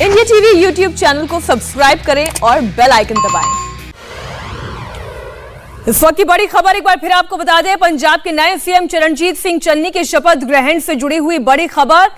India TV YouTube channel को subscribe करें और बेल आइकन दबाएं। इस वक्त की बड़ी खबर एक बार फिर आपको बता दें, पंजाब के नए सीएम चरणजीत सिंह चन्नी के शपथ ग्रहण से जुड़ी हुई बड़ी खबर।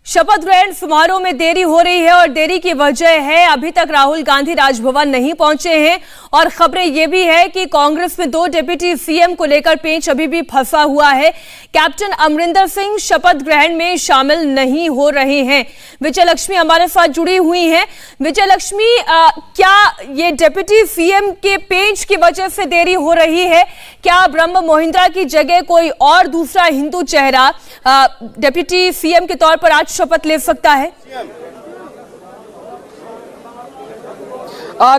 शपथ ग्रहण समारोह में देरी हो रही है और देरी की वजह है अभी तक राहुल गांधी राजभवन नहीं पहुंचे हैं और खबरें ये भी है कि कांग्रेस में 2 डिप्टी सीएम को लेकर पेंच अभी भी फंसा हुआ है। कैप्टन अमरिंदर सिंह शपथ ग्रहण में शामिल नहीं हो रहे हैं। विजय लक्ष्मी हमारे साथ जुड़ी हुई हैं। विजय लक्ष्मी, क्या ये डिप्टी सीएम के पेंच की वजह से देरी हो रही है? क्या ब्रह्म मोहिंद्रा की जगह कोई और दूसरा हिंदू चेहरा डिप्टी सीएम के तौर पर आज शपथ ले सकता है?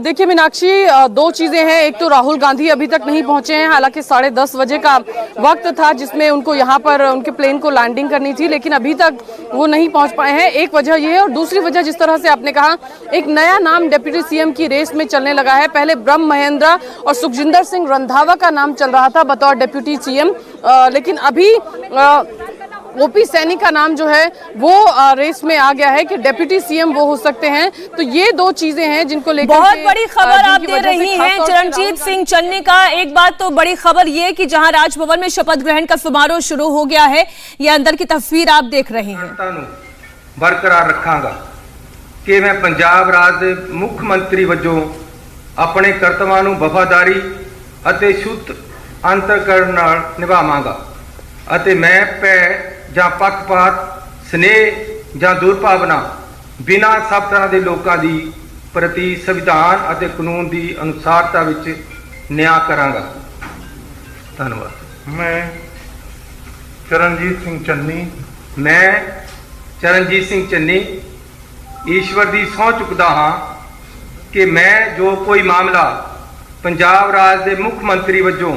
देखिए मीनाक्षी, 2 चीजें हैं। एक तो राहुल गांधी अभी तक नहीं पहुंचे हैं, हालांकि 10:30 बजे का वक्त था जिसमें उनको यहाँ पर उनके प्लेन को लैंडिंग करनी थी, लेकिन अभी तक वो नहीं पहुंच पाए हैं। एक वजह ये है और दूसरी वजह जिस तरह से आपने कहा, एक नया नाम डिप्टी सीएम की रेस में चलने लगा है। पहले ब्रह्म मोहिंद्रा और सुखजिंदर सिंह रंधावा का नाम चल रहा था बतौर डिप्टी सीएम, लेकिन अभी ओपी सैनी का नाम जो है वो रेस में आ गया है कि डिप्टी सीएम वो हो सकते हैं। तो ये 2 चीजें हैं जिनको लेकर बहुत बड़ी खबर आप दे रही हैं चरणजीत सिंह चन्नी का। एक बात तो बड़ी खबर ये कि जहां राजभवन में शपथ ग्रहण का समारोह शुरू हो गया है, ये अंदर की तस्वीर आप देख रहे हैं। बरकरार रखांगा कि मैं पंजाब राज दे मुख्य मंत्री वजों अपने कर्तव्यां नूं वफादारी अते शुद्ध अंतकरण नाल निभावांगा अते मैं भै ਜਾਂ ਪੱਖਪਾਤ स्नेह ਜਾਂ ਦੁਰਭਾਵਨਾ बिना सब तरह के लोगों की प्रति संविधान ਅਤੇ कानून की अनुसारता ਵਿੱਚ न्याय करांगा। धन्यवाद। मैं चरणजीत सिंह चन्नी ईश्वर की सौं चुकदा हाँ कि मैं जो कोई मामला पंजाब राज के मुख्य मंत्री वजों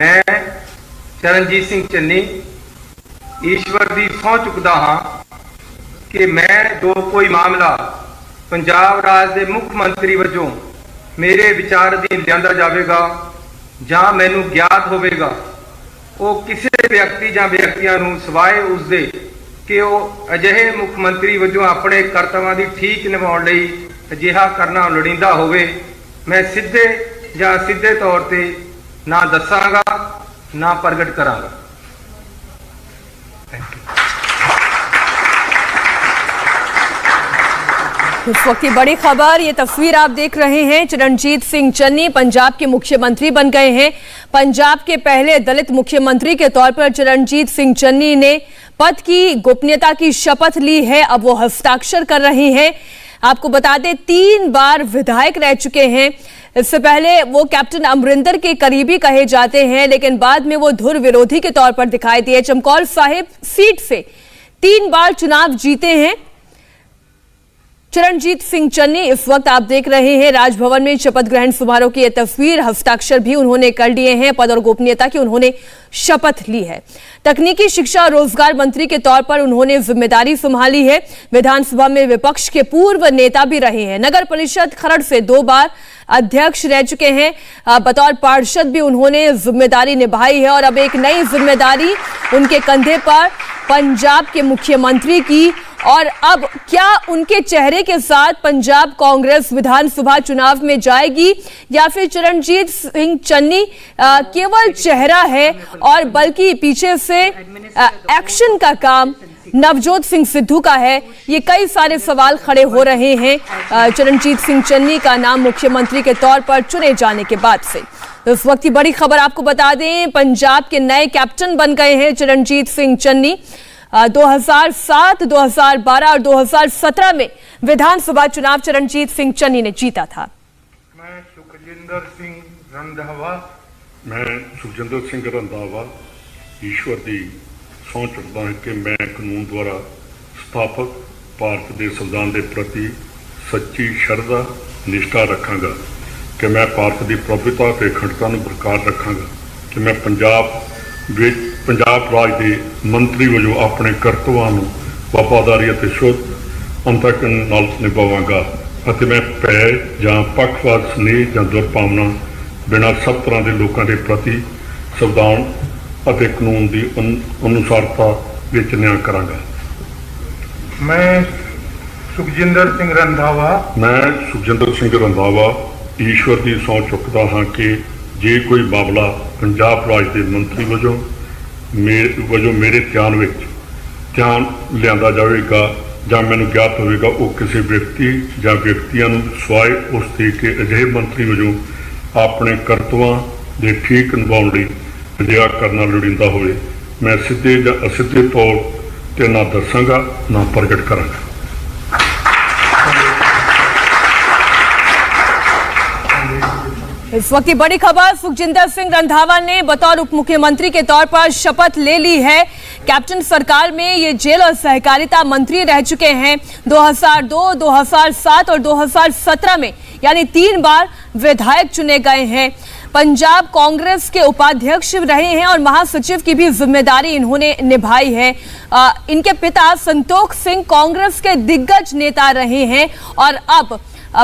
मैं चरणजीत सिंह चन्नी ईश्वर की सौं चुकदा हाँ कि मैं जो कोई मामला पंजाब राज के मुख्य मंत्री वजों मेरे विचार अधीन लिया जाएगा जां मैनू ज्ञात होगा, वो किसी व्यक्ति या व्यक्तियों नूं सिवाए उसदे कि वह अजिहे मुख्य मंत्री वजों अपने कर्तव्यां दी ठीक निभाउण लई अजिहा करना लोड़ींदा होवे, मैं सीधे या सीधे तौर पर ना दसांगा ना प्रगट करांगा। इस वक्त की बड़ी खबर, ये तस्वीर आप देख रहे हैं। चरणजीत सिंह चन्नी पंजाब के मुख्यमंत्री बन गए हैं। पंजाब के पहले दलित मुख्यमंत्री के तौर पर चरणजीत सिंह चन्नी ने पद की गोपनीयता की शपथ ली है। अब वो हस्ताक्षर कर रहे हैं। आपको बता दें 3 बार विधायक रह चुके हैं। इससे पहले वो कैप्टन अमरिंदर के करीबी कहे जाते हैं, लेकिन बाद में वो धुर विरोधी के तौर पर दिखाई दिए। चमकौर साहिब सीट से 3 बार चुनाव जीते हैं चरणजीत सिंह चन्नी। इस वक्त आप देख रहे हैं राजभवन में शपथ ग्रहण समारोह की यह तस्वीर। हस्ताक्षर भी उन्होंने कर लिए हैं। पद और गोपनीयता की उन्होंने शपथ ली है। तकनीकी शिक्षा और रोजगार मंत्री के तौर पर उन्होंने जिम्मेदारी संभाली है। विधानसभा में विपक्ष के पूर्व नेता भी रहे हैं। नगर परिषद खरड़ से 2 बार अध्यक्ष रह चुके हैं। बतौर पार्षद भी उन्होंने जिम्मेदारी निभाई है और अब एक नई जिम्मेदारी उनके कंधे पर पंजाब के मुख्यमंत्री की। और अब क्या उनके चेहरे के साथ पंजाब कांग्रेस विधानसभा चुनाव में जाएगी या फिर चरणजीत सिंह चन्नी केवल चेहरा है और बल्कि पीछे से एक्शन का काम नवजोत सिंह सिद्धू का है? ये कई सारे सवाल खड़े हो रहे हैं चरणजीत सिंह चन्नी का नाम मुख्यमंत्री के तौर पर चुने जाने के बाद से। तो इस वक्त की बड़ी खबर आपको बता दें, पंजाब के नए कैप्टन बन गए हैं चरणजीत सिंह चन्नी। 2007, 2012 और 2017 में विधानसभा चुनाव चरणजीत सिंह चन्नी ने जीता था। मैं सुखजिंदर सिंह रंधावा ईश्वर की सौं चुकदा है कि मैं कानून द्वारा स्थापक भारत के संविधान के प्रति सच्ची शरधा निष्ठा रखांगा कि मैं भारत की प्रभुता और अखंडता को बरकरार रखांगा कि मैं पंजाब राज के मंत्री वजों अपने कर्तव्यां नूं वफादारी और शुद्ध अंतकरण नाल निभावांगा अते मैं भय जां पक्षपात स्नेह जां दुर्भावना बिना सब तरह के लोगों के प्रति संविधान और कानून की अनुसारता विच न्याय करांगा। मैं सुखजिंदर सिंह रंधावा। मैं सुखजिंदर सिंह रंधावा ईश्वर की सौं चुकता हाँ कि जे कोई मामला पंजाब राज के मंत्री वजों मेरे ध्यान लिया जाएगा ਜਾਂ ਮੈਨੂੰ ज्ञात होगा वो किसी व्यक्ति ਜਾਂ ਵਿਅਕਤੀਆਂ ਨੂੰ ਸਵਾਏ ਉਸ ਦੇ ਕਿ ਅਜਿਹੇ ਮੰਤਰੀ ਵਜੋਂ ਆਪਣੇ ਕਰਤੱਵਾਂ ਦੇ ਠੀਕ ਨਿਭਾਉਣ ਲਈ ਅਜਿਹਾ ਕਰਨਾ ਲੋੜੀਂਦਾ ਹੋਵੇ मैं ਸਿੱਧੇ ਜਾਂ ਅਸਿੱਧੇ ਤੌਰ ਤੇ ਨਾ ਦੱਸਾਂਗਾ ਨਾ ਪ੍ਰਗਟ ਕਰਾਂਗਾ। इस वक्त की बड़ी खबर, सुखजिंदर सिंह रंधावा ने बतौर उप मुख्यमंत्री के तौर पर शपथ ले ली है। कैप्टन सरकार में ये जेल और सहकारिता मंत्री रह चुके हैं। 2002, 2007 और 2017 में यानी 3 बार विधायक चुने गए हैं। पंजाब कांग्रेस के उपाध्यक्ष रहे हैं और महासचिव की भी जिम्मेदारी इन्होंने निभाई है। इनके पिता संतोख सिंह कांग्रेस के दिग्गज नेता रहे हैं और अब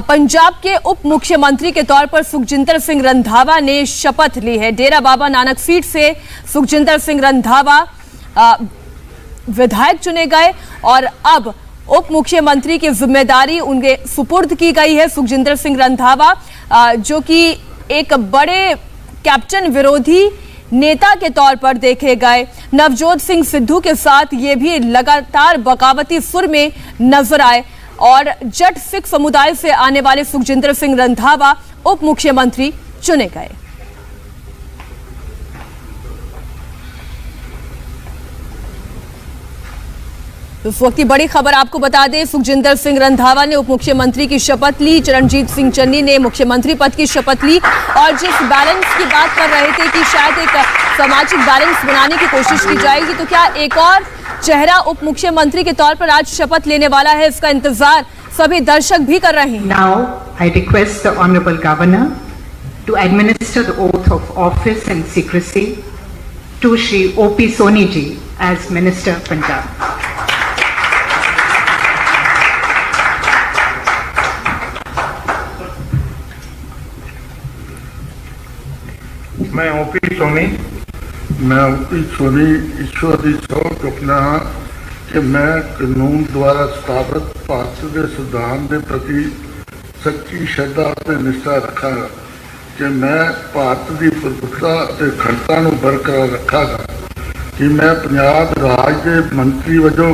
पंजाब के उप मुख्यमंत्री के तौर पर सुखजिंदर सिंह रंधावा ने शपथ ली है। डेरा बाबा नानक सीट से सुखजिंदर सिंह रंधावा विधायक चुने गए और अब उप मुख्यमंत्री की जिम्मेदारी उनके सुपुर्द की गई है। सुखजिंदर सिंह रंधावा जो कि एक बड़े कैप्टन विरोधी नेता के तौर पर देखे गए। नवजोत सिंह सिद्धू के साथ ये भी लगातार बगावती सुर में नजर आए और जट सिख समुदाय से आने वाले सुखजिंदर सिंह रंधावा उप मुख्यमंत्री चुने गए। इस वक्त की बड़ी खबर आपको बता दें, सुखजिंदर सिंह रंधावा ने उप मुख्यमंत्री की शपथ ली। चरणजीत सिंह चन्नी ने मुख्यमंत्री पद की शपथ ली और जिस बैलेंस की बात कर रहे थे कि शायद एक सामाजिक बैलेंस बनाने की कोशिश की जाएगी, तो क्या एक और चेहरा उप मुख्यमंत्री के तौर पर आज शपथ लेने वाला है, इसका इंतजार सभी दर्शक भी कर रहे हैं। Now I request the Honorable Governor to administer the oath of office and secrecy to Shri O.P. Soni ji as Minister of Punjab. मैं ओपी सोनी ईश्वर की सौं चुकता हाँ कि मैं कानून द्वारा स्थापित भारत के संविधान के प्रति सच्ची श्रद्धा और निष्ठा रखागा कि मैं भारत की प्रभुता और अखंडता को बरकरार रखागा कि मैं पंजाब राज के मंत्री वजों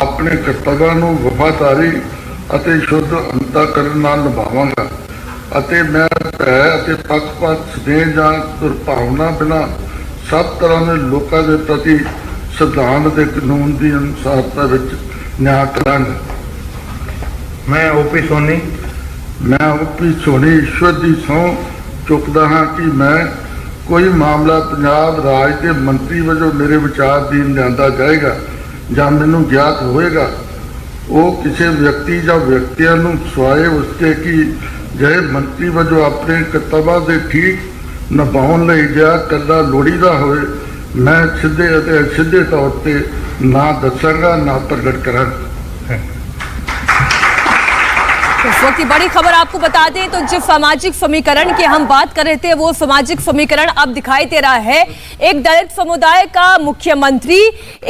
अपने कर्तव्यों को वफादारी और शुद्ध अंतःकरण नाल निभावांगा ਅਤੇ मैं ਭੈ ਅਤੇ ਪੱਖਪਾਤ स्नेह ਜਾਂ ਦੁਰਭਾਵਨਾ बिना सब तरह के लोगों के प्रति संविधान के कानून की अनुसारता न्याय करांगा। मैं ओपी सोनी ईश्वर की सौं चुकता हाँ कि मैं कोई मामला पंजाब राज के मंत्री वजों मेरे विचारधीन लिया जाएगा ਜਾਂ मैनू ज्ञात होएगा वो किसी व्यक्ति या व्यक्तियों को सवाए उसके कि जे मंत्री वजों अपने कर्तव्यों से ठीक निभाने लई जा करना लोड़ीदा होए मैं सीधे और असिधे तौर पर ना दसांगा ना प्रगट करांगा। इस वक्त की बड़ी खबर आपको बता दें तो जिस सामाजिक समीकरण की हम बात कर रहे थे वो सामाजिक समीकरण अब दिखाई दे रहा है। एक दलित समुदाय का मुख्यमंत्री,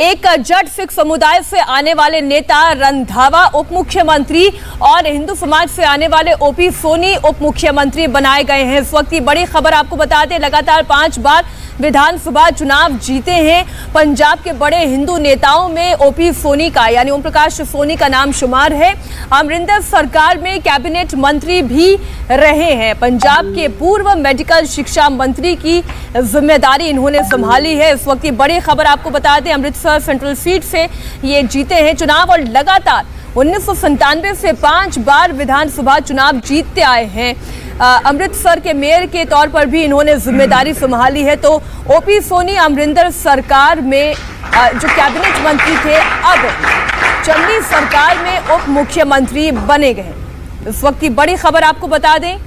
एक जट सिख समुदाय से आने वाले नेता रंधावा उप मुख्यमंत्री और हिंदू समाज से आने वाले ओपी सोनी उप मुख्यमंत्री बनाए गए हैं। इस वक्त की बड़ी खबर आपको बता दें, लगातार 5 बार विधानसभा चुनाव जीते हैं पंजाब के बड़े हिंदू नेताओं में ओपी सोनी का यानी ओम प्रकाश सोनी का नाम शुमार है। अमरिंदर सरकार में कैबिनेट मंत्री भी रहे हैं। पंजाब के पूर्व मेडिकल शिक्षा मंत्री की जिम्मेदारी इन्होंने संभाली है। इस वक्त की बड़ी खबर आपको बता दें, अमृतसर सेंट्रल सीट से ये जीते हैं चुनाव और लगातार 1997 से 5 बार विधानसभा चुनाव जीतते आए हैं। अमृतसर के मेयर के तौर पर भी इन्होंने जिम्मेदारी संभाली है। तो ओपी सोनी अमरिंदर सरकार में जो कैबिनेट मंत्री थे अब चन्नी सरकार में उप मुख्यमंत्री बने गए। इस वक्त की बड़ी खबर आपको बता दें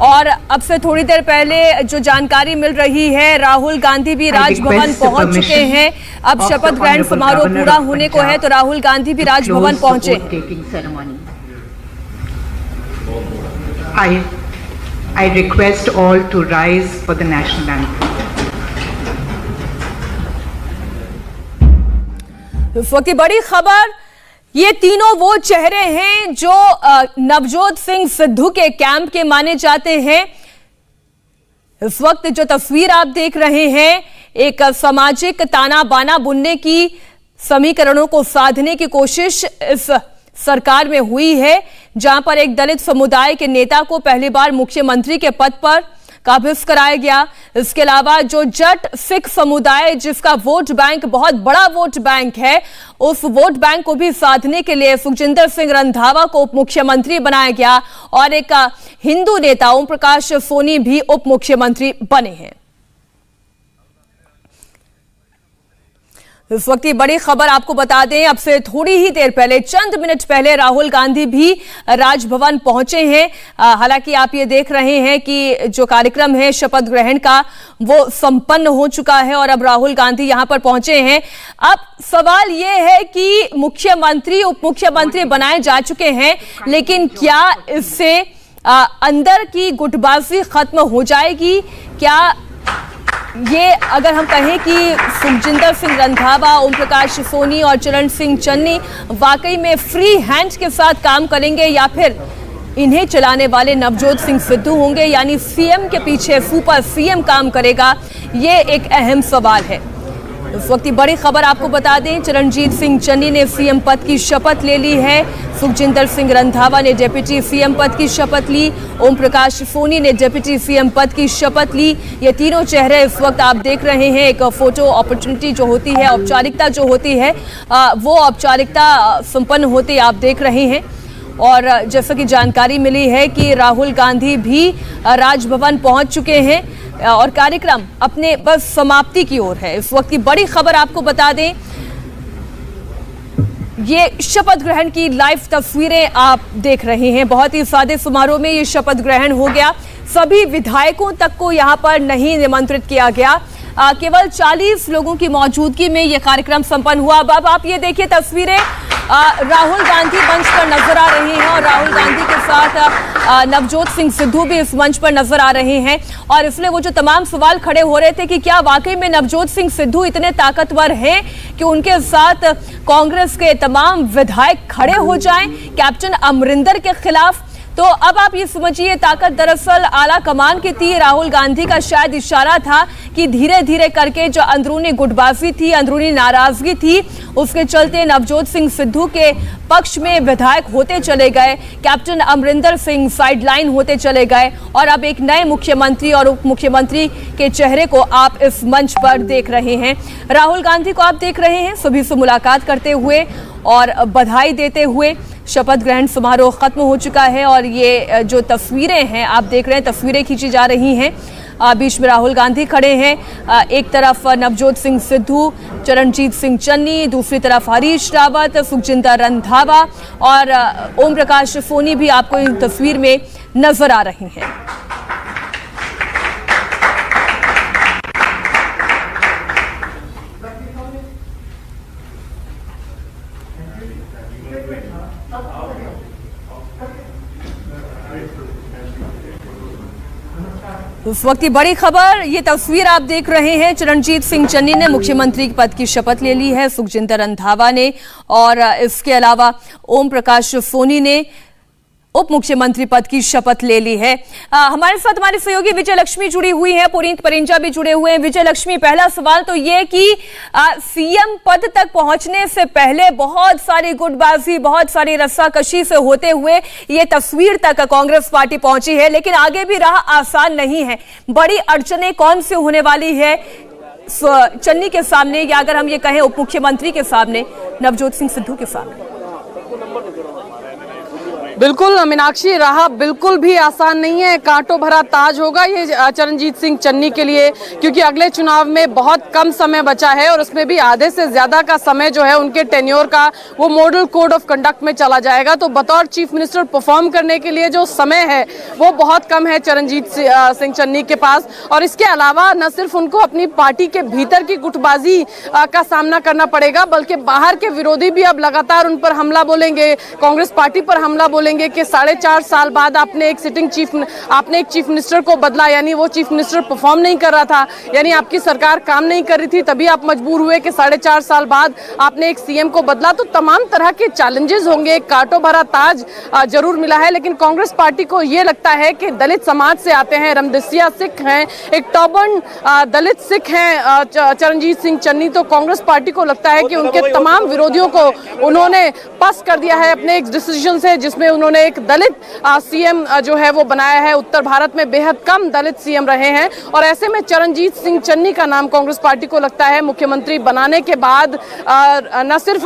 और अब से थोड़ी देर पहले जो जानकारी मिल रही है, राहुल गांधी भी राजभवन पहुंच चुके हैं। अब शपथ ग्रहण समारोह पूरा होने को है तो राहुल गांधी भी राजभवन पहुंचे हैं। I request all to rise for the national anthem. इस वक्त की बड़ी खबर ये तीनों वो चेहरे हैं जो नवजोत सिंह सिद्धू के कैंप के माने जाते हैं। इस वक्त जो तस्वीर आप देख रहे हैं, एक सामाजिक ताना बाना बुनने की समीकरणों को साधने की कोशिश इस सरकार में हुई है, जहां पर एक दलित समुदाय के नेता को पहली बार मुख्यमंत्री के पद पर काबिज कराया गया। इसके अलावा जो जट सिख समुदाय, जिसका वोट बैंक बहुत बड़ा वोट बैंक है, उस वोट बैंक को भी साधने के लिए सुखजिंदर सिंह रंधावा को उप मुख्यमंत्री बनाया गया और एक हिंदू नेता ओम प्रकाश सोनी भी उप मुख्यमंत्री बने हैं। इस वक्त की बड़ी खबर आपको बता दें, अब से थोड़ी ही देर पहले, चंद मिनट पहले राहुल गांधी भी राजभवन पहुंचे हैं। हालांकि आप ये देख रहे हैं कि जो कार्यक्रम है शपथ ग्रहण का वो संपन्न हो चुका है और अब राहुल गांधी यहां पर पहुंचे हैं। अब सवाल ये है कि मुख्यमंत्री उप मुख्यमंत्री बनाए जा चुके हैं, लेकिन क्या इससे अंदर की गुटबाजी खत्म हो जाएगी? क्या ये अगर हम कहें कि सुखजिंदर सिंह रंधावा, ओम प्रकाश सोनी और चरण सिंह चन्नी वाकई में फ्री हैंड के साथ काम करेंगे या फिर इन्हें चलाने वाले नवजोत सिंह सिद्धू होंगे, यानी सीएम के पीछे सुपर सीएम काम करेगा? ये एक अहम सवाल है। इस वक्त की बड़ी खबर आपको बता दें, चरणजीत सिंह चन्नी ने सीएम पद की शपथ ले ली है, सुखजिंदर सिंह रंधावा ने डिप्टी सीएम पद की शपथ ली, ओम प्रकाश सोनी ने डिप्टी सीएम पद की शपथ ली। ये तीनों चेहरे इस वक्त आप देख रहे हैं। एक फोटो अपॉर्चुनिटी जो होती है, औपचारिकता जो होती है, वो औपचारिकता संपन्न होती आप देख रहे हैं। और जैसा कि जानकारी मिली है कि राहुल गांधी भी राजभवन पहुंच चुके हैं और कार्यक्रम अपने बस समाप्ति की ओर है। इस वक्त की बड़ी खबर आपको बता दें, ये शपथ ग्रहण की लाइव तस्वीरें आप देख रहे हैं। बहुत ही सादे समारोह में ये शपथ ग्रहण हो गया। सभी विधायकों तक को यहां पर नहीं निमंत्रित किया गया, केवल 40 लोगों की मौजूदगी में यह कार्यक्रम संपन्न हुआ। अब आप ये देखिए तस्वीरें, राहुल गांधी मंच पर नजर आ रहे हैं और राहुल गांधी के साथ नवजोत सिंह सिद्धू भी इस मंच पर नजर आ रहे हैं। और इसलिए वो जो तमाम सवाल खड़े हो रहे थे कि क्या वाकई में नवजोत सिंह सिद्धू इतने ताकतवर हैं कि उनके साथ कांग्रेस के तमाम विधायक खड़े हो जाएं कैप्टन अमरिंदर के खिलाफ? तो अब आप ये समझिए, ताकत दरअसल आला कमान की थी। राहुल गांधी का शायद इशारा था कि धीरे धीरे करके जो अंदरूनी गुटबाजी थी, अंदरूनी नाराजगी थी, उसके चलते नवजोत सिंह सिद्धू के पक्ष में विधायक होते चले गए, कैप्टन अमरिंदर सिंह साइडलाइन होते चले गए और अब एक नए मुख्यमंत्री और उप मुख्यमंत्री के चेहरे को आप इस मंच पर देख रहे हैं। राहुल गांधी को आप देख रहे हैं सभी से मुलाकात करते हुए और बधाई देते हुए। शपथ ग्रहण समारोह खत्म हो चुका है और ये जो तस्वीरें हैं आप देख रहे हैं, तस्वीरें खींची जा रही हैं। बीच में राहुल गांधी खड़े हैं, एक तरफ नवजोत सिंह सिद्धू, चरणजीत सिंह चन्नी, दूसरी तरफ हरीश रावत, सुखजिंदर रंधावा और ओम प्रकाश सोनी भी आपको इस तस्वीर में नजर आ रही हैं। उस वक्त की बड़ी खबर, ये तस्वीर आप देख रहे हैं, चरणजीत सिंह चन्नी ने मुख्यमंत्री पद की शपथ ले ली है, सुखजिंदर रंधावा ने और इसके अलावा ओम प्रकाश सोनी ने उप मुख्यमंत्री पद की शपथ ले ली है। हमारे साथ हमारे सहयोगी विजय लक्ष्मी जुड़ी हुई हैं, पुनीत परिंजा भी जुड़े हुए हैं। विजय लक्ष्मी, पहला सवाल तो ये कि सीएम पद तक पहुंचने से पहले बहुत सारी गुटबाजी, बहुत सारी रस्साकशी से होते हुए ये तस्वीर तक कांग्रेस पार्टी पहुंची है, लेकिन आगे भी राह आसान नहीं है। बड़ी अड़चनें कौन सी होने वाली है चन्नी के सामने, या अगर हम ये कहें उप मुख्यमंत्री के सामने, नवजोत सिंह सिद्धू के सामने? बिल्कुल मीनाक्षी, राह बिल्कुल भी आसान नहीं है। कांटों भरा ताज होगा ये चरणजीत सिंह चन्नी के लिए, क्योंकि अगले चुनाव में बहुत कम समय बचा है और उसमें भी आधे से ज्यादा का समय जो है उनके टेन्योर का वो मॉडल कोड ऑफ कंडक्ट में चला जाएगा। तो बतौर चीफ मिनिस्टर परफॉर्म करने के लिए जो समय है वो बहुत कम है चरणजीत सिंह चन्नी के पास। और इसके अलावा न सिर्फ उनको अपनी पार्टी के भीतर की गुटबाजी का सामना करना पड़ेगा, बल्कि बाहर के विरोधी भी अब लगातार उन पर हमला बोलेंगे, कांग्रेस पार्टी पर हमला बोलेंगे। बोलेंगे कि 4.5 साल बाद आपने एक चीफ मिनिस्टर को बदला, यानी वो चीफ मिनिस्टर परफॉर्म नहीं कर रहा था, यानी आपकी सरकार काम नहीं कर रही थी, तभी आप मजबूर हुए कि 4.5 साल बाद आपने एक सीएम को बदला। तो तमाम तरह के चैलेंजेस होंगे, कांटो भरा ताज जरूर मिला है, लेकिन कांग्रेस पार्टी को ये लगता है कि दलित समाज से आते हैं, रमदसिया सिख हैं, एक टर्बन दलित सिख हैं चरणजीत सिंह चन्नी, तो कांग्रेस पार्टी को लगता है कि उनके तमाम विरोधियों को उन्होंने पस कर दिया है अपने एक डिसीजन से, जिसमें उन्होंने एक दलित सीएम जो है वो बनाया है। उत्तर भारत में बेहद कम दलित सीएम रहे हैं और ऐसे में चरणजीत सिंह चन्नी का नाम कांग्रेस पार्टी को लगता है मुख्यमंत्री बनाने के बाद न सिर्फ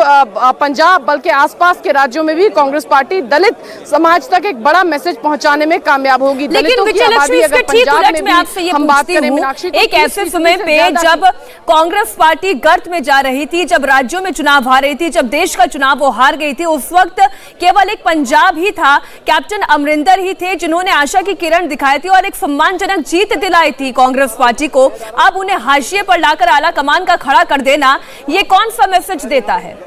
पंजाब बल्कि आसपास के राज्यों में भी कांग्रेस पार्टी दलित समाज तक एक बड़ा मैसेज पहुंचाने में कामयाब होगी। लेकिन विजयलक्ष्मी, इसके ठीक उलट मैं आपसे ये पूछती हूं, एक ऐसे समय पे जब कांग्रेस पार्टी गर्त में जा रही थी, जब राज्यों में चुनाव हार रही थी, जब देश का चुनाव वो हार गई थी, उस वक्त केवल एक पंजाब ही था, कैप्टन अमरिंदर ही थे जिन्होंने आशा की किरण दिखाई थी और एक सम्मानजनक जीत दिलाई थी कांग्रेस पार्टी को। अब उन्हें हाशिए पर लाकर आला कमान का खड़ा कर देना, ये कौन सा मैसेज देता है?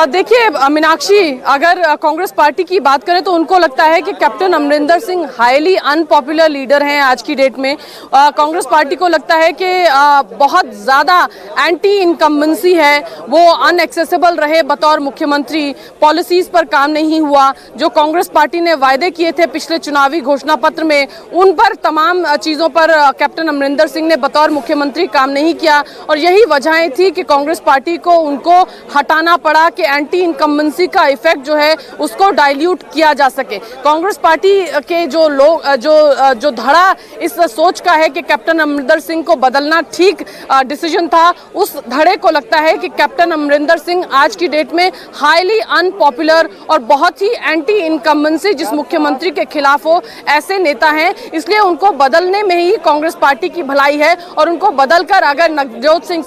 देखिए मीनाक्षी, अगर कांग्रेस पार्टी की बात करें तो उनको लगता है कि captain Amarinder Singh highly unpopular leader हैं आज की डेट में। कांग्रेस पार्टी को लगता है कि बहुत ज़्यादा एंटी इनकम्बेंसी है, वो अनएक्सेसिबल रहे बतौर मुख्यमंत्री, पॉलिसीज पर काम नहीं हुआ, जो कांग्रेस पार्टी ने वायदे किए थे पिछले चुनावी घोषणा पत्र में, उन पर तमाम चीज़ों पर कैप्टन अमरिंदर सिंह ने बतौर मुख्यमंत्री काम नहीं किया और यही वजहें थी कि कांग्रेस पार्टी को उनको हटाना पड़ा कि एंटी इनकम्बेंसी का इफेक्ट जो है उसको डाइल्यूट किया जा सके। कांग्रेस पार्टी के जो लोग जो धड़ा इस सोच का है कि कैप्टन अमरिंदर सिंह को बदलना ठीक डिसीजन था, उस धड़े को लगता है कि कैप्टन अमरिंदर सिंह आज की डेट में हाईली अनपॉपुलर और बहुत ही एंटी इनकम्बेंसी जिस मुख्यमंत्री के खिलाफ हो ऐसे नेता हैं, इसलिए उनको बदलने में ही कांग्रेस पार्टी की भलाई है और उनको बदलकर अगर नवजोत सिंह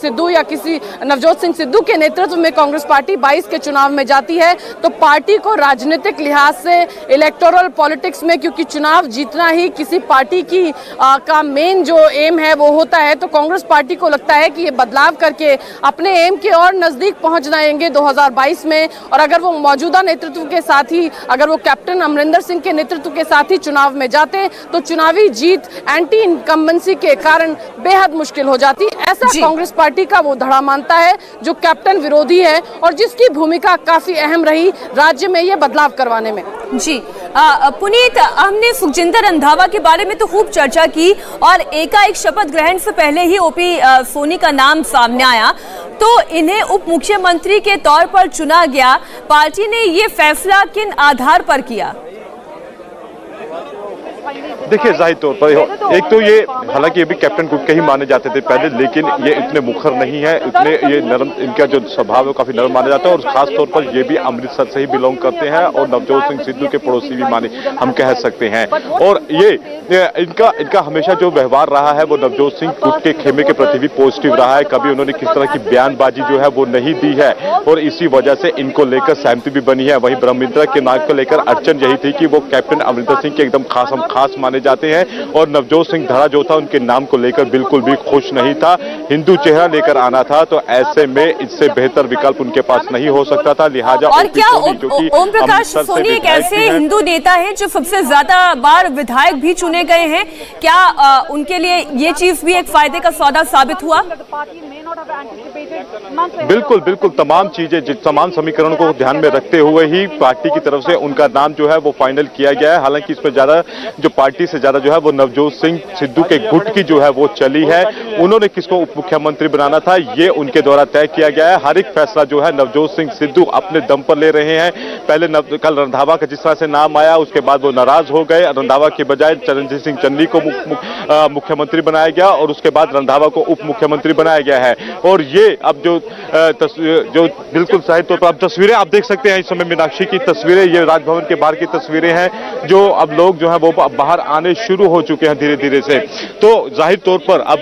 सिद्धू के नेतृत्व में कांग्रेस पार्टी 22 के चुनाव में जाती है तो पार्टी को राजनीतिक लिहाज से इलेक्टोरल पॉलिटिक्स में, क्योंकि चुनाव जीतना ही किसी पार्टी की का मेन जो एम है वो होता है, तो कांग्रेस पार्टी को लगता है कि ये बदलाव करके अपने एम के और नजदीक पहुंच जाएंगे 2022 में। और अगर वो मौजूदा नेतृत्व के साथ ही, अगर वो कैप्टन अमरिंदर सिंह के नेतृत्व के साथ ही चुनाव में जाते तो चुनावी जीत एंटी इनकम्बेंसी के कारण बेहद मुश्किल हो जाती। ऐसा कांग्रेस पार्टी का वो धड़ा मानता है जो कैप्टन विरोधी है और जिसकी भूमिका काफी अहम रही राज्य में ये बदलाव करवाने में। जी पुनीत, हमने सुखजिंदर रंधावा के बारे में तो खूब चर्चा की और एकाएक शपथ ग्रहण से पहले ही ओपी सोनी का नाम सामने आया, तो इन्हें उप मुख्यमंत्री के तौर पर चुना गया। पार्टी ने ये फैसला किन आधार पर किया? देखिए, जाहिर तौर पर एक तो ये, हालांकि ये भी कैप्टन कुक के ही माने जाते थे पहले, लेकिन ये इतने मुखर नहीं है, इतने ये नरम, इनका जो स्वभाव है काफी नरम माना जाता है और खास तौर पर ये भी अमृतसर से ही बिलोंग करते हैं और नवजोत सिंह सिद्धू के पड़ोसी भी माने हम कह सकते हैं। और ये इनका हमेशा जो व्यवहार रहा है वो नवजोत सिंह कुक के खेमे के प्रति भी पॉजिटिव रहा है, कभी उन्होंने किस तरह की बयानबाजी जो है वो नहीं दी है और इसी वजह से इनको लेकर सहमति भी बनी है। वहीं ब्रह्मेंद्र के नाम को लेकर अड़चन यही थी कि वो कैप्टन अमरिंदर सिंह के एकदम खास माने जाते हैं और नवजोत सिंह धड़ा जो था उनके नाम को लेकर बिल्कुल भी खुश नहीं था, हिंदू चेहरा लेकर आना था, तो ऐसे में इससे बेहतर विकल्प उनके पास नहीं हो सकता था। लिहाजा और क्या ओम प्रकाश सोनी एक ऐसे हिंदू नेता हैं जो सबसे ज्यादा बार विधायक भी चुने गए हैं, क्या उनके लिए ये चीज भी एक फायदे का सौदा साबित हुआ? बिल्कुल तमाम चीजें, तमाम समीकरणों को ध्यान में रखते हुए ही पार्टी की तरफ से उनका नाम जो है वो फाइनल किया गया है। हालांकि इसमें ज्यादा जो पार्टी से ज्यादा जो है वो नवजोत सिंह सिद्धू के गुट की जो है वो चली है। उन्होंने किसको उप मुख्यमंत्री बनाना था ये उनके द्वारा तय किया गया है। हर एक फैसला जो है नवजोत सिंह सिद्धू अपने दम पर ले रहे हैं। पहले कल रंधावा का जिस तरह से नाम आया उसके बाद वो नाराज हो गए, रंधावा के बजाय चरणजीत सिंह चन्नी को मुख्यमंत्री बनाया गया और उसके बाद रंधावा को उप मुख्यमंत्री बनाया गया है। और ये अब जो बिल्कुल सही तौर पर अब तस्वीरें आप देख सकते हैं इस समय, मीनाक्षी की तस्वीरें, ये राजभवन के बाहर की तस्वीरें हैं जो अब लोग जो है वो बाहर आने शुरू हो चुके हैं धीरे धीरे से। तो जाहिर तौर पर अब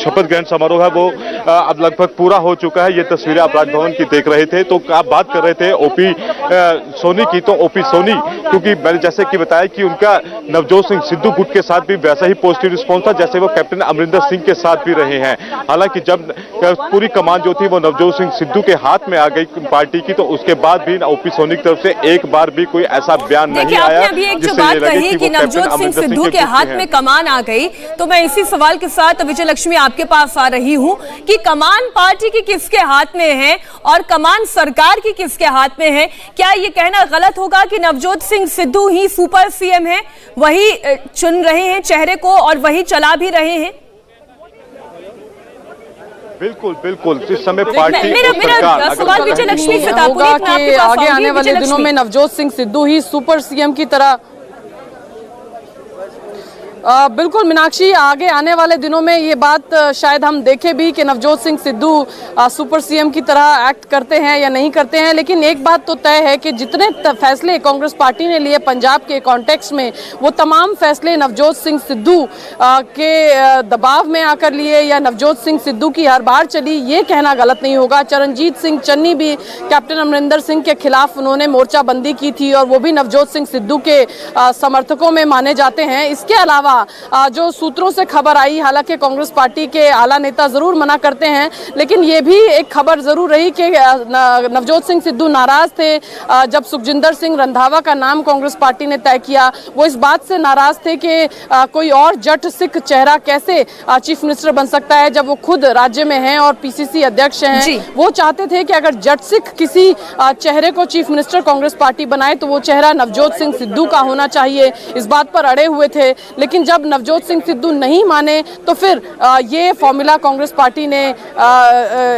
शपथ ग्रहण समारोह है वो अब लगभग पूरा हो चुका है। ये तस्वीरें आप राजभवन की देख रहे थे। तो आप बात कर रहे थे ओपी सोनी की, तो ओपी सोनी क्योंकि मैंने जैसे कि बताया कि उनका नवजोत सिंह सिद्धू गुट के साथ भी वैसा ही पॉजिटिव रिस्पॉन्स था जैसे वो कैप्टन अमरिंदर सिंह के साथ भी रहे हैं। हालांकि जब पूरी कमान जो थी वो नवजोत सिंह सिद्धू के हाथ में आ गई पार्टी की, तो उसके बाद भी ओपी सोनी की तरफ से एक बार भी कोई ऐसा बयान नहीं आया। अभी एक जो बात कही कि नवजोत सिंह सिद्धू के हाथ में कमान आ गई, तो मैं इसी सवाल के साथ विजय लक्ष्मी आपके पास आ रही हूं कि कमान पार्टी की किसके हाथ में है और कमान सरकार की किसके हाथ में है? क्या ये कहना गलत होगा कि नवजोत सिंह सिद्धू ही सुपर सीएम है, वही चुन रहे हैं चेहरे को और वही चला भी रहे हैं? बिल्कुल बिल्कुल, इस समय पार्टी मेरा सवाल विजय लक्ष्मी से था कि आगे आने वाले दिनों में नवजोत सिंह सिद्धू ही सुपर सीएम की तरह बिल्कुल मीनाक्षी, आगे आने वाले दिनों में ये बात शायद हम देखें भी कि नवजोत सिंह सिद्धू सुपर सीएम की तरह एक्ट करते हैं या नहीं करते हैं। लेकिन एक बात तो तय है कि जितने फैसले कांग्रेस पार्टी ने लिए पंजाब के कॉन्टेक्स्ट में, वो तमाम फैसले नवजोत सिंह सिद्धू के दबाव में आकर लिए या नवजोत सिंह सिद्धू की हर बार चली, ये कहना गलत नहीं होगा। चरणजीत सिंह चन्नी भी कैप्टन अमरिंदर सिंह के खिलाफ उन्होंने मोर्चाबंदी की थी और वो भी नवजोत सिंह सिद्धू के समर्थकों में माने जाते हैं। इसके अलावा जो सूत्रों से खबर आई, हालांकि कांग्रेस पार्टी के आला नेता जरूर मना करते हैं, लेकिन ये भी एक खबर जरूर रही कि नवजोत सिंह सिद्धू नाराज थे जब सुखजिंदर सिंह रंधावा का नाम कांग्रेस पार्टी ने तय किया। वो इस बात से नाराज थे कि कोई और जट सिख चेहरा कैसे चीफ मिनिस्टर बन सकता है जब वो खुद राज्य में हैं और पीसीसी अध्यक्ष हैं। वो चाहते थे कि अगर जट सिख किसी चेहरे को चीफ मिनिस्टर कांग्रेस पार्टी बनाए तो वो चेहरा नवजोत सिंह सिद्धू का होना चाहिए, इस बात पर अड़े हुए थे। लेकिन जब नवजोत सिंह सिद्धू नहीं माने तो फिर ये फॉर्मूला कांग्रेस पार्टी ने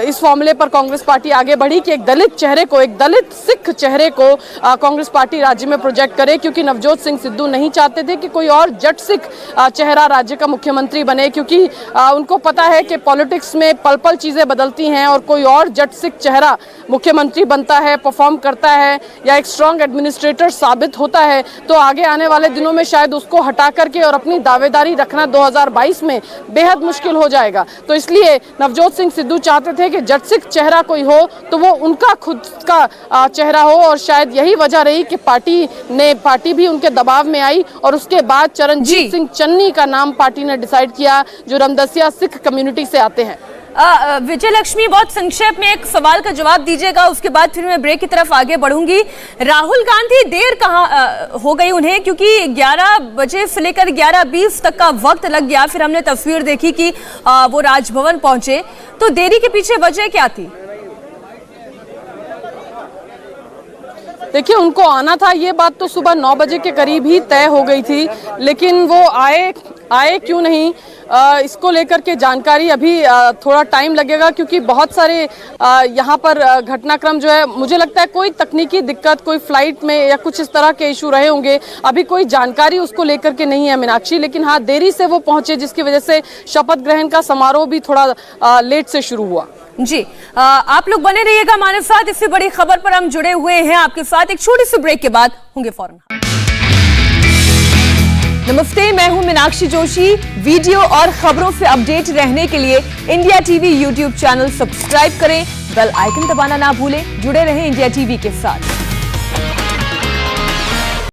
इस फॉर्मूले पर कांग्रेस पार्टी आगे बढ़ी कि एक दलित चेहरे को, एक दलित सिख चेहरे को कांग्रेस पार्टी राज्य में प्रोजेक्ट करे, क्योंकि नवजोत सिंह सिद्धू नहीं चाहते थे कि कोई और जट सिख चेहरा राज्य का मुख्यमंत्री बने, क्योंकि उनको पता है कि पॉलिटिक्स में पल पल चीजें बदलती हैं और कोई और जट सिख चेहरा मुख्यमंत्री बनता है, परफॉर्म करता है या एक स्ट्रॉन्ग एडमिनिस्ट्रेटर साबित होता है तो आगे आने वाले दिनों में शायद उसको हटा करके और अपनी दावेदारी रखना 2022 में बेहद मुश्किल हो जाएगा। तो इसलिए नवजोत सिंह सिद्धू चाहते थे कि जट सिख चेहरा कोई हो तो वो उनका खुद का चेहरा हो, और शायद यही वजह रही कि पार्टी भी उनके दबाव में आई और उसके बाद चरणजीत सिंह चन्नी का नाम पार्टी ने डिसाइड किया, जो रमदसिया सिख कम्युनिटी से आते हैं। विजय लक्ष्मी, बहुत संक्षेप में एक सवाल का जवाब दीजिएगा, उसके बाद फिर मैं ब्रेक की तरफ आगे बढ़ूंगी। राहुल गांधी देर कहाँ हो गई उन्हें, क्योंकि 11 बजे से लेकर 11:20 तक का वक्त लग गया, फिर हमने तस्वीर देखी कि वो राजभवन पहुंचे, तो देरी के पीछे वजह क्या थी? देखिए, उनको आना था, ये बात तो सुबह 9 बजे के करीब ही तय हो गई थी, लेकिन वो आए क्यों नहीं, इसको लेकर के जानकारी अभी थोड़ा टाइम लगेगा, क्योंकि बहुत सारे यहाँ पर घटनाक्रम जो है, मुझे लगता है कोई तकनीकी दिक्कत, कोई फ्लाइट में या कुछ इस तरह के इशू रहे होंगे। अभी कोई जानकारी उसको लेकर के नहीं है मीनाक्षी, लेकिन हाँ, देरी से वो पहुंचे जिसकी वजह से शपथ ग्रहण का समारोह भी थोड़ा लेट से शुरू हुआ। जी, आप लोग बने रहिएगा हमारे साथ, इससे बड़ी खबर पर हम जुड़े हुए हैं आपके साथ। एक छोटी सी ब्रेक के बाद होंगे फौरन। नमस्ते, मैं हूं मीनाक्षी जोशी। वीडियो और खबरों से अपडेट रहने के लिए India TV YouTube channel subscribe करें, बेल आइकन दबाना ना भूलें। जुड़े रहें इंडिया टीवी के साथ।